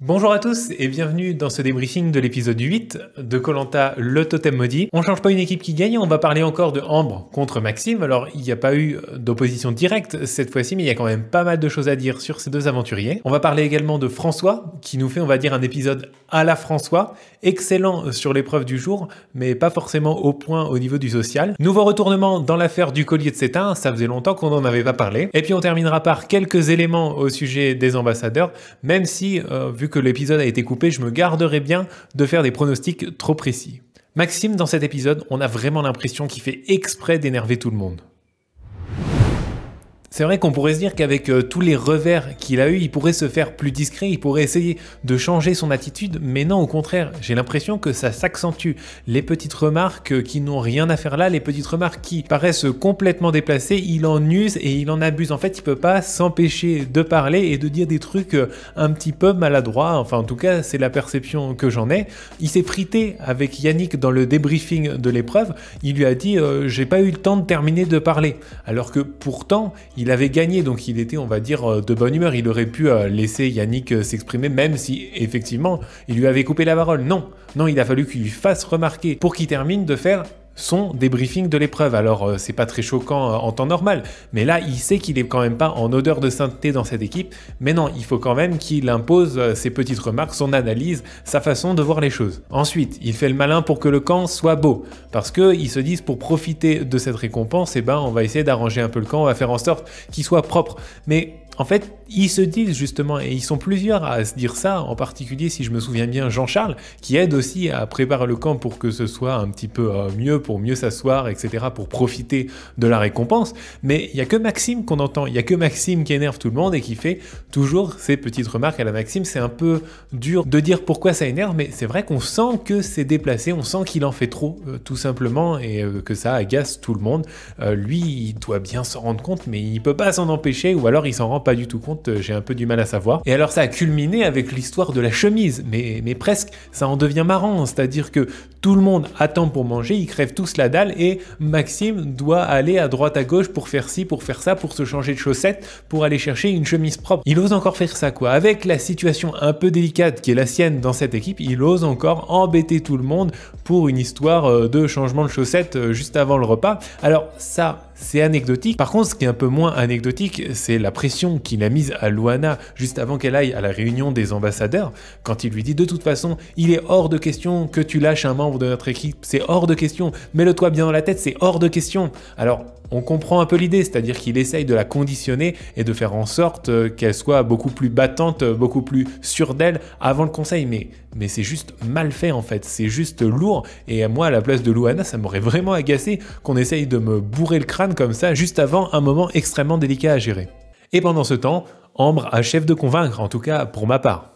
Bonjour à tous et bienvenue dans ce débriefing de l'épisode 8 de koh Lanta, le totem maudit. On change pas une équipe qui gagne, on va parler encore de Ambre contre Maxime. Alors il n'y a pas eu d'opposition directe cette fois-ci, mais il y a quand même pas mal de choses à dire sur ces deux aventuriers. On va parler également de François, qui nous fait, on va dire, un épisode à la François, excellent sur l'épreuve du jour, mais pas forcément au point au niveau du social. Nouveau retournement dans l'affaire du collier de Sétain, ça faisait longtemps qu'on n'en avait pas parlé. Et puis on terminera par quelques éléments au sujet des ambassadeurs, même si, vu que l'épisode a été coupé, je me garderai bien de faire des pronostics trop précis. Maxime, dans cet épisode, on a vraiment l'impression qu'il fait exprès d'énerver tout le monde. C'est vrai qu'on pourrait se dire qu'avec tous les revers qu'il a eu, il pourrait se faire plus discret, il pourrait essayer de changer son attitude, mais non, au contraire, j'ai l'impression que ça s'accentue. Les petites remarques qui n'ont rien à faire là, les petites remarques qui paraissent complètement déplacées, il en use et il en abuse. En fait, il peut pas s'empêcher de parler et de dire des trucs un petit peu maladroits, enfin en tout cas, c'est la perception que j'en ai. Il s'est frité avec Yannick dans le débriefing de l'épreuve, il lui a dit j'ai pas eu le temps de terminer de parler », alors que pourtant, il avait gagné, donc il était, on va dire, de bonne humeur. Il aurait pu laisser Yannick s'exprimer, même si, effectivement, il lui avait coupé la parole. Non, il a fallu qu'il lui fasse remarquer pour qu'il termine de faire son débriefing de l'épreuve. Alors c'est pas très choquant en temps normal, mais là il sait qu'il est quand même pas en odeur de sainteté dans cette équipe, mais non, il faut quand même qu'il impose ses petites remarques, son analyse, sa façon de voir les choses. Ensuite, il fait le malin pour que le camp soit beau, parce qu'ils se disent pour profiter de cette récompense, on va essayer d'arranger un peu le camp, on va faire en sorte qu'il soit propre. Mais en fait, ils se disent justement, et ils sont plusieurs à se dire ça, en particulier si je me souviens bien Jean-Charles, qui aide aussi à préparer le camp pour que ce soit un petit peu mieux, pour mieux s'asseoir, etc., pour profiter de la récompense. Mais il n'y a que Maxime qu'on entend, il n'y a que Maxime qui énerve tout le monde et qui fait toujours ces petites remarques à la Maxime. C'est un peu dur de dire pourquoi ça énerve, mais c'est vrai qu'on sent que c'est déplacé, on sent qu'il en fait trop, tout simplement, et que ça agace tout le monde. Lui, il doit bien s'en rendre compte, mais il peut pas s'en empêcher, ou alors il s'en rend pas du tout compte, j'ai un peu du mal à savoir. Et alors ça a culminé avec l'histoire de la chemise, mais presque, ça en devient marrant, c'est-à-dire que tout le monde attend pour manger, ils crèvent tous la dalle, et Maxime doit aller à droite à gauche pour faire ci, pour faire ça, pour se changer de chaussettes, pour aller chercher une chemise propre. Il ose encore faire ça, quoi. Avec la situation un peu délicate qui est la sienne dans cette équipe, il ose encore embêter tout le monde pour une histoire de changement de chaussettes juste avant le repas. Alors ça, c'est anecdotique. Par contre, ce qui est un peu moins anecdotique, c'est la pression qu'il a mise à Luana juste avant qu'elle aille à la réunion des ambassadeurs, quand il lui dit de toute façon, il est hors de question que tu lâches un membre de notre équipe, c'est hors de question, mets-le-toi bien dans la tête, c'est hors de question. Alors, on comprend un peu l'idée, c'est-à-dire qu'il essaye de la conditionner et de faire en sorte qu'elle soit beaucoup plus battante, beaucoup plus sûre d'elle avant le conseil, mais c'est juste mal fait en fait, c'est juste lourd, et moi à la place de Luana, ça m'aurait vraiment agacé qu'on essaye de me bourrer le crâne comme ça juste avant un moment extrêmement délicat à gérer. Et pendant ce temps, Ambre achève de convaincre, en tout cas pour ma part.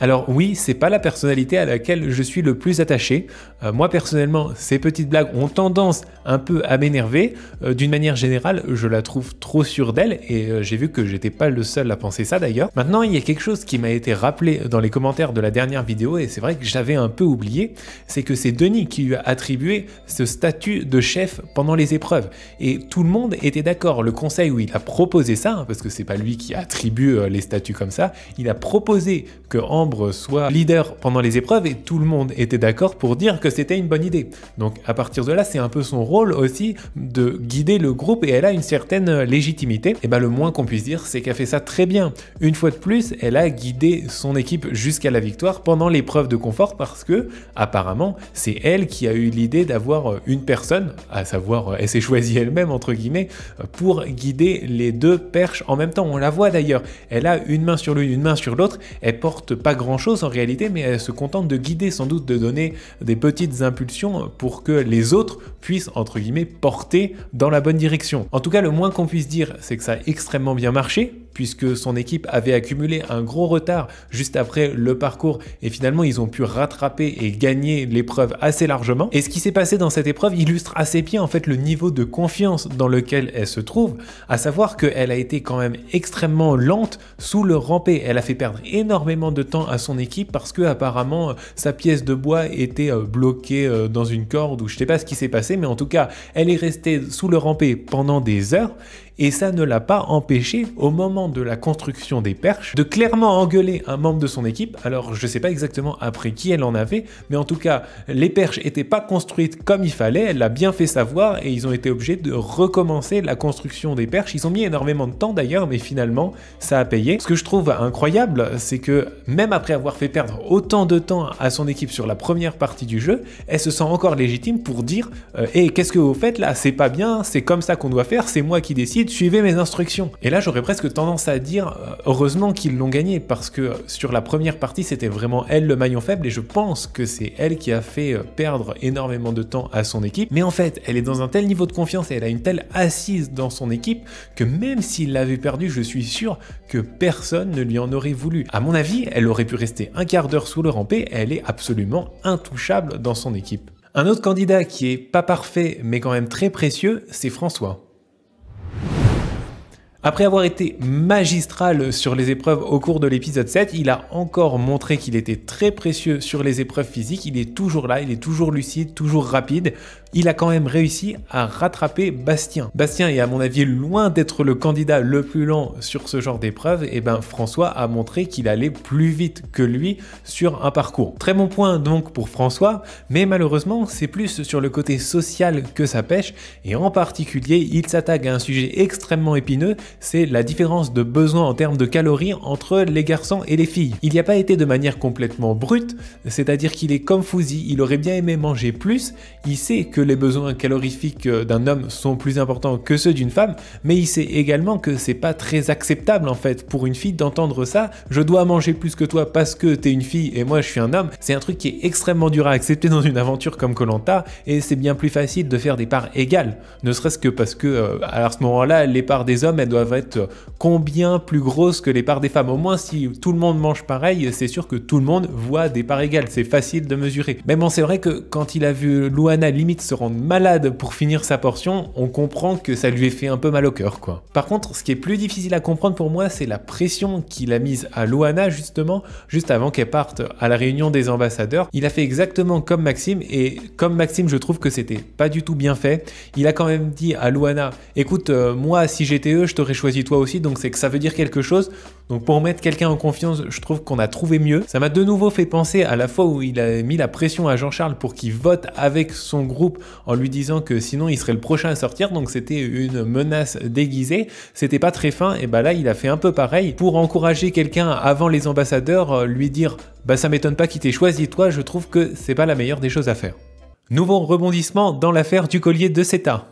Alors oui, c'est pas la personnalité à laquelle je suis le plus attaché. Moi personnellement, ces petites blagues ont tendance un peu à m'énerver. D'une manière générale, je la trouve trop sûre d'elle et j'ai vu que j'étais pas le seul à penser ça d'ailleurs. Maintenant, il y a quelque chose qui m'a été rappelé dans les commentaires de la dernière vidéo et c'est vrai que j'avais un peu oublié, c'est que c'est Denis qui lui a attribué ce statut de chef pendant les épreuves. Et tout le monde était d'accord. Le conseil où il a proposé ça, parce que c'est pas lui qui attribue les statuts comme ça, il a proposé que Ambre soit leader pendant les épreuves et tout le monde était d'accord pour dire que c'était une bonne idée. Donc à partir de là, c'est un peu son rôle aussi de guider le groupe et elle a une certaine légitimité. Et le moins qu'on puisse dire, c'est qu'elle fait ça très bien. Une fois de plus, elle a guidé son équipe jusqu'à la victoire pendant l'épreuve de confort parce que apparemment, c'est elle qui a eu l'idée d'avoir une personne, à savoir, elle s'est choisie elle-même entre guillemets, pour guider les deux perches en même temps. On la voit d'ailleurs, elle a une main sur l'une, une main sur l'autre, elle porte pas grand chose en réalité, mais elle se contente de guider, sans doute de donner des petites impulsions pour que les autres puissent, entre guillemets, porter dans la bonne direction. En tout cas, le moins qu'on puisse dire, c'est que ça a extrêmement bien marché, puisque son équipe avait accumulé un gros retard juste après le parcours et finalement ils ont pu rattraper et gagner l'épreuve assez largement. Et ce qui s'est passé dans cette épreuve illustre assez bien en fait le niveau de confiance dans lequel elle se trouve, à savoir qu'elle a été quand même extrêmement lente sous le rampé. Elle a fait perdre énormément de temps à son équipe parce que apparemment sa pièce de bois était bloquée dans une corde ou je sais pas ce qui s'est passé, mais en tout cas elle est restée sous le rampé pendant des heures. et ça ne l'a pas empêché au moment de la construction des perches de clairement engueuler un membre de son équipe. Alors je sais pas exactement après qui elle en avait, mais en tout cas les perches étaient pas construites comme il fallait, elle l'a bien fait savoir et ils ont été obligés de recommencer la construction des perches. Ils ont mis énormément de temps d'ailleurs, mais finalement ça a payé. Ce que je trouve incroyable, c'est que même après avoir fait perdre autant de temps à son équipe sur la première partie du jeu, elle se sent encore légitime pour dire hey, qu'est-ce que vous faites là, c'est pas bien, c'est comme ça qu'on doit faire, c'est moi qui décide, suivez mes instructions. Et là j'aurais presque tendance à dire heureusement qu'ils l'ont gagné, parce que sur la première partie c'était vraiment elle le maillon faible, et je pense que c'est elle qui a fait perdre énormément de temps à son équipe. Mais en fait elle est dans un tel niveau de confiance et elle a une telle assise dans son équipe que même s'il l'avait perdu, je suis sûr que personne ne lui en aurait voulu. À mon avis, elle aurait pu rester un quart d'heure sous le rampé, elle est absolument intouchable dans son équipe. Un autre candidat qui est pas parfait mais quand même très précieux, c'est François. Après avoir été magistral sur les épreuves au cours de l'épisode 7, il a encore montré qu'il était très précieux sur les épreuves physiques. Il est toujours là, il est toujours lucide, toujours rapide. Il a quand même réussi à rattraper Bastien. Bastien est à mon avis loin d'être le candidat le plus lent sur ce genre d'épreuve, et ben François a montré qu'il allait plus vite que lui sur un parcours. Très bon point donc pour François, mais malheureusement c'est plus sur le côté social que ça pêche, et en particulier il s'attaque à un sujet extrêmement épineux, c'est la différence de besoin en termes de calories entre les garçons et les filles. Il n'y a pas été de manière complètement brute, c'est-à-dire qu'il est comme Fouzi, il aurait bien aimé manger plus, il sait que les besoins calorifiques d'un homme sont plus importants que ceux d'une femme, mais il sait également que c'est pas très acceptable en fait pour une fille d'entendre ça, je dois manger plus que toi parce que t'es une fille et moi je suis un homme. C'est un truc qui est extrêmement dur à accepter dans une aventure comme Koh-Lanta, et c'est bien plus facile de faire des parts égales, ne serait-ce que parce que à ce moment-là les parts des hommes elles doivent être combien plus grosses que les parts des femmes. Au moins si tout le monde mange pareil, c'est sûr que tout le monde voit des parts égales, c'est facile de mesurer. Mais bon, c'est vrai que quand il a vu Louana limite se rendre malade pour finir sa portion, on comprend que ça lui ait fait un peu mal au cœur quoi. Par contre, ce qui est plus difficile à comprendre pour moi, c'est la pression qu'il a mise à Louana justement, juste avant qu'elle parte à la réunion des ambassadeurs. Il a fait exactement comme Maxime, et comme Maxime je trouve que c'était pas du tout bien fait. Il a quand même dit à Louana, écoute, moi si j'étais eux, je t'aurais choisi toi aussi, donc c'est que ça veut dire quelque chose. Donc pour mettre quelqu'un en confiance, je trouve qu'on a trouvé mieux. Ça m'a de nouveau fait penser à la fois où il a mis la pression à Jean-Charles pour qu'il vote avec son groupe en lui disant que sinon il serait le prochain à sortir, donc c'était une menace déguisée. C'était pas très fin, et bah là il a fait un peu pareil pour encourager quelqu'un avant les ambassadeurs, lui dire bah ça m'étonne pas qu'il t'ait choisi toi. Je trouve que c'est pas la meilleure des choses à faire. Nouveau rebondissement dans l'affaire du collier de Seta.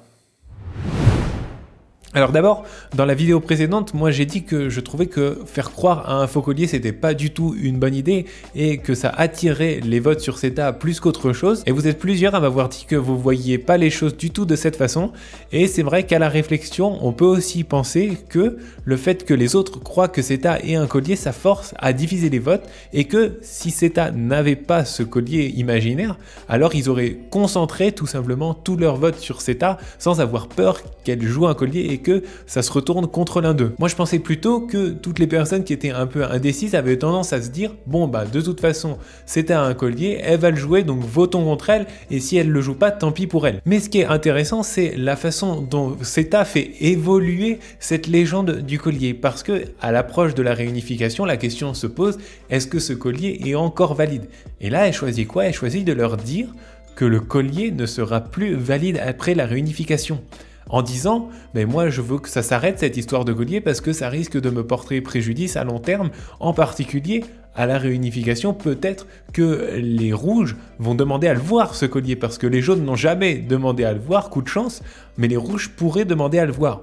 Alors d'abord, dans la vidéo précédente, moi j'ai dit que je trouvais que faire croire à un faux collier c'était pas du tout une bonne idée et que ça attirait les votes sur Seta plus qu'autre chose. Et vous êtes plusieurs à m'avoir dit que vous voyiez pas les choses du tout de cette façon. Et c'est vrai qu'à la réflexion, on peut aussi penser que le fait que les autres croient que Seta ait un collier, ça force à diviser les votes, et que si Seta n'avait pas ce collier imaginaire, alors ils auraient concentré tout simplement tous leurs votes sur Seta sans avoir peur qu'elle joue un collier et que ça se retourne contre l'un d'eux. Moi je pensais plutôt que toutes les personnes qui étaient un peu indécises avaient tendance à se dire bon bah de toute façon Seta a un collier, elle va le jouer donc votons contre elle, et si elle le joue pas tant pis pour elle. Mais ce qui est intéressant c'est la façon dont Seta fait évoluer cette légende du collier, parce que à l'approche de la réunification la question se pose, est-ce que ce collier est encore valide? Et là elle choisit quoi? Elle choisit de leur dire que le collier ne sera plus valide après la réunification, en disant mais moi je veux que ça s'arrête cette histoire de collier parce que ça risque de me porter préjudice à long terme, en particulier à la réunification. Peut-être que les rouges vont demander à le voir ce collier parce que les jaunes n'ont jamais demandé à le voir, coup de chance, mais les rouges pourraient demander à le voir.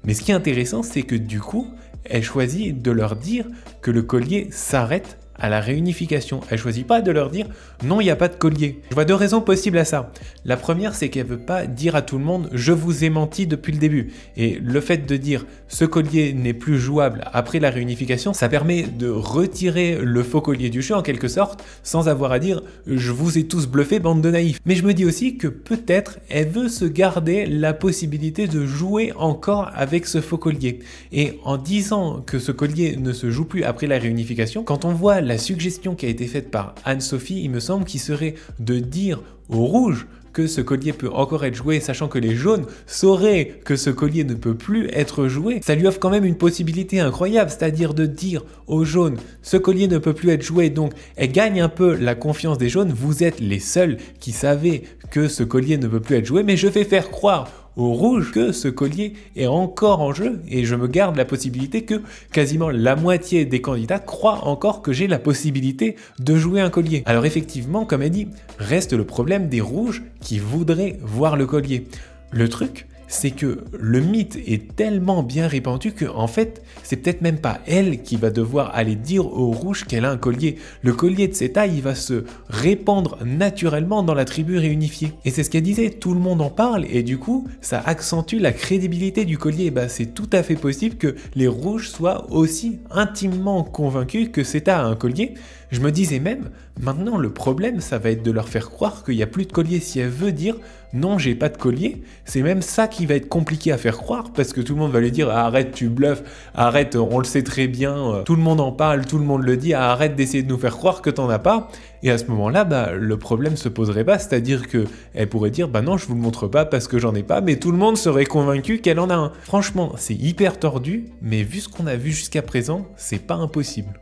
Mais ce qui est intéressant c'est que du coup elle choisit de leur dire que le collier s'arrête à la réunification. Elle choisit pas de leur dire non, il n'y a pas de collier. Je vois deux raisons possibles à ça. La première, c'est qu'elle veut pas dire à tout le monde je vous ai menti depuis le début. Et le fait de dire ce collier n'est plus jouable après la réunification, ça permet de retirer le faux collier du jeu en quelque sorte, sans avoir à dire je vous ai tous bluffé, bande de naïfs. Mais je me dis aussi que peut-être elle veut se garder la possibilité de jouer encore avec ce faux collier. Et en disant que ce collier ne se joue plus après la réunification, quand on voit la suggestion qui a été faite par Anne-Sophie, il me semble qu'il serait de dire aux rouges que ce collier peut encore être joué, sachant que les jaunes sauraient que ce collier ne peut plus être joué, ça lui offre quand même une possibilité incroyable, c'est-à-dire de dire aux jaunes, ce collier ne peut plus être joué, donc elle gagne un peu la confiance des jaunes, vous êtes les seuls qui savaient que ce collier ne peut plus être joué, mais je vais faire croire au rouge que ce collier est encore en jeu et je me garde la possibilité que quasiment la moitié des candidats croient encore que j'ai la possibilité de jouer un collier. Alors effectivement, comme elle dit, reste le problème des rouges qui voudraient voir le collier. Le truc, c'est que le mythe est tellement bien répandu que en fait, c'est peut-être même pas elle qui va devoir aller dire aux rouges qu'elle a un collier. Le collier de cette taille, il va se répandre naturellement dans la tribu réunifiée. Et c'est ce qu'elle disait, tout le monde en parle et du coup, ça accentue la crédibilité du collier. Et bah, c'est tout à fait possible que les rouges soient aussi intimement convaincus que Seta a un collier. Je me disais même, maintenant le problème, ça va être de leur faire croire qu'il n'y a plus de collier. Si elle veut dire non, j'ai pas de collier, c'est même ça qui va être compliqué à faire croire parce que tout le monde va lui dire arrête, tu bluffes, arrête, on le sait très bien, tout le monde en parle, tout le monde le dit, arrête d'essayer de nous faire croire que t'en as pas. Et à ce moment-là, bah, le problème se poserait pas, c'est-à-dire que elle pourrait dire bah non, je vous le montre pas parce que j'en ai pas, mais tout le monde serait convaincu qu'elle en a un. Franchement, c'est hyper tordu, mais vu ce qu'on a vu jusqu'à présent, c'est pas impossible.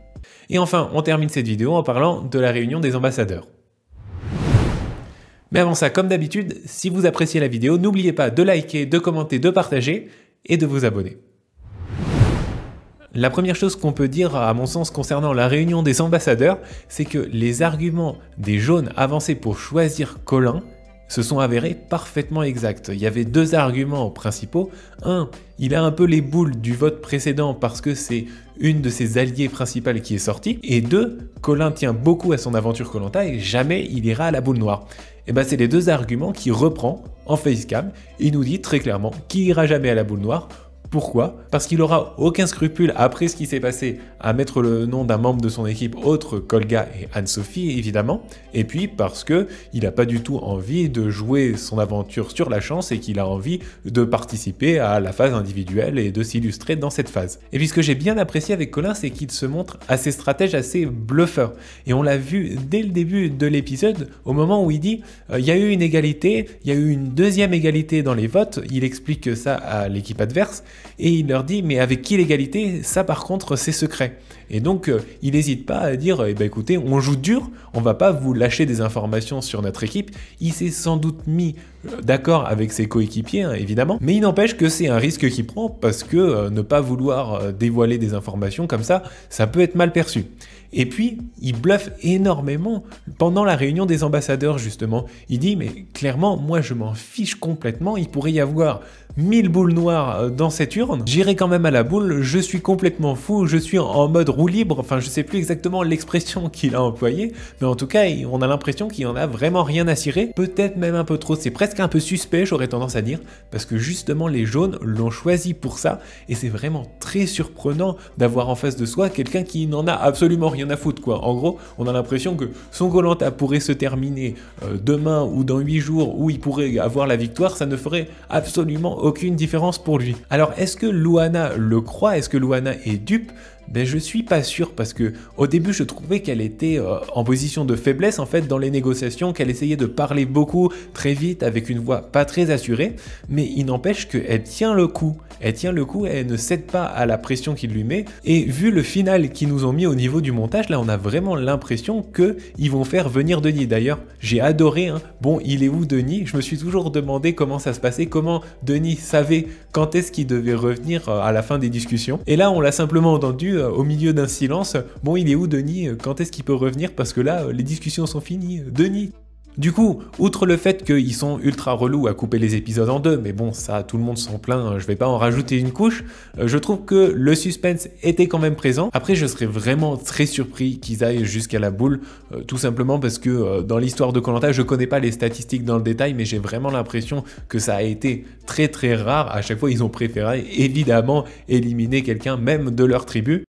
Et enfin, on termine cette vidéo en parlant de la réunion des ambassadeurs. Mais avant ça, comme d'habitude, si vous appréciez la vidéo, n'oubliez pas de liker, de commenter, de partager et de vous abonner. La première chose qu'on peut dire, à mon sens, concernant la réunion des ambassadeurs, c'est que les arguments des jaunes avancés pour choisir Colin se sont avérés parfaitement exacts. Il y avait deux arguments principaux. Un, il a un peu les boules du vote précédent parce que c'est une de ses alliés principales qui est sortie. Et deux, Colin tient beaucoup à son aventure Koh-Lanta et jamais il ira à la boule noire. Et ben c'est les deux arguments qu'il reprend en facecam. Il nous dit très clairement qu'il ira jamais à la boule noire. Pourquoi? Parce qu'il aura aucun scrupule, après ce qui s'est passé, à mettre le nom d'un membre de son équipe autre qu'Olga et Anne-Sophie, évidemment. Et puis parce que il n'a pas du tout envie de jouer son aventure sur la chance et qu'il a envie de participer à la phase individuelle et de s'illustrer dans cette phase. Et puis ce que j'ai bien apprécié avec Colin, c'est qu'il se montre assez stratège, assez bluffeur. Et on l'a vu dès le début de l'épisode, au moment où il dit il y a eu une égalité, il y a eu une deuxième égalité dans les votes, il explique ça à l'équipe adverse. Et il leur dit mais avec qui l'égalité? Ça par contre c'est secret. Et donc il n'hésite pas à dire eh ben, écoutez, on joue dur, on va pas vous lâcher des informations sur notre équipe. Il s'est sans doute mis d'accord avec ses coéquipiers hein, évidemment, mais il n'empêche que c'est un risque qu'il prend parce que ne pas vouloir dévoiler des informations comme ça peut être mal perçu. Et puis, il bluffe énormément pendant la réunion des ambassadeurs, justement. Il dit, mais clairement, moi, je m'en fiche complètement. Il pourrait y avoir 1000 boules noires dans cette urne. J'irai quand même à la boule. Je suis complètement fou. Je suis en mode roue libre. Enfin, je sais plus exactement l'expression qu'il a employée. Mais en tout cas, on a l'impression qu'il en a vraiment rien à cirer. Peut-être même un peu trop. C'est presque un peu suspect, j'aurais tendance à dire. Parce que justement, les jaunes l'ont choisi pour ça. Et c'est vraiment très surprenant d'avoir en face de soi quelqu'un qui n'en a absolument rien à foutre quoi. En gros, on a l'impression que son Koh-Lanta pourrait se terminer demain ou dans 8 jours où il pourrait avoir la victoire, ça ne ferait absolument aucune différence pour lui. Alors, est-ce que Luana le croit? Est-ce que Luana est dupe? Ben je suis pas sûr parce que au début je trouvais qu'elle était en position de faiblesse en fait dans les négociations, qu'elle essayait de parler beaucoup très vite avec une voix pas très assurée, mais il n'empêche qu'elle tient le coup. Elle tient le coup, elle ne cède pas à la pression qu'il lui met et vu le final qu'ils nous ont mis au niveau du montage, là on a vraiment l'impression qu'ils vont faire venir Denis. D'ailleurs j'ai adoré, hein. Bon il est où Denis? Je me suis toujours demandé comment ça se passait, comment Denis savait quand est-ce qu'il devait revenir à la fin des discussions. Et là on l'a simplement entendu au milieu d'un silence. Bon, il est où Denis? Quand est-ce qu'il peut revenir? Parce que là, les discussions sont finies. Denis! Du coup, outre le fait qu'ils sont ultra relous à couper les épisodes en deux, mais bon, ça, tout le monde s'en plaint, je vais pas en rajouter une couche, je trouve que le suspense était quand même présent. Après, je serais vraiment très surpris qu'ils aillent jusqu'à la boule, tout simplement parce que dans l'histoire de Koh-Lanta, je connais pas les statistiques dans le détail, mais j'ai vraiment l'impression que ça a été très très rare. À chaque fois, ils ont préféré évidemment éliminer quelqu'un, même de leur tribu.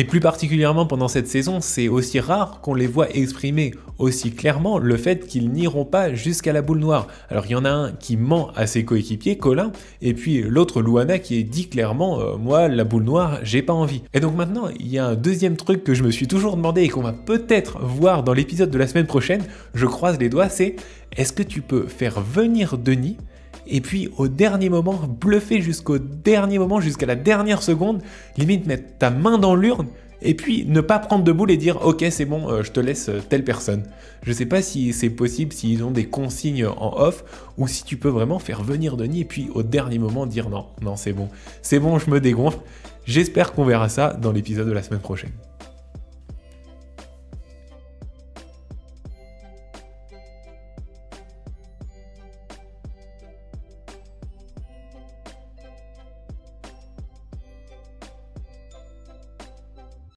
Et plus particulièrement pendant cette saison, c'est aussi rare qu'on les voit exprimer aussi clairement le fait qu'ils n'iront pas jusqu'à la boule noire. Alors il y en a un qui ment à ses coéquipiers, Colin, et puis l'autre, Luana, qui dit clairement moi, la boule noire, j'ai pas envie. Et donc maintenant, il y a un deuxième truc que je me suis toujours demandé et qu'on va peut-être voir dans l'épisode de la semaine prochaine, je croise les doigts, c'est est-ce que tu peux faire venir Denis et puis au dernier moment, bluffer jusqu'au dernier moment, jusqu'à la dernière seconde, limite mettre ta main dans l'urne, et puis ne pas prendre de boule et dire ok c'est bon, je te laisse telle personne. Je sais pas si c'est possible, s'ils ont des consignes en off, ou si tu peux vraiment faire venir Denis et puis au dernier moment dire non, c'est bon, je me dégonfle. J'espère qu'on verra ça dans l'épisode de la semaine prochaine.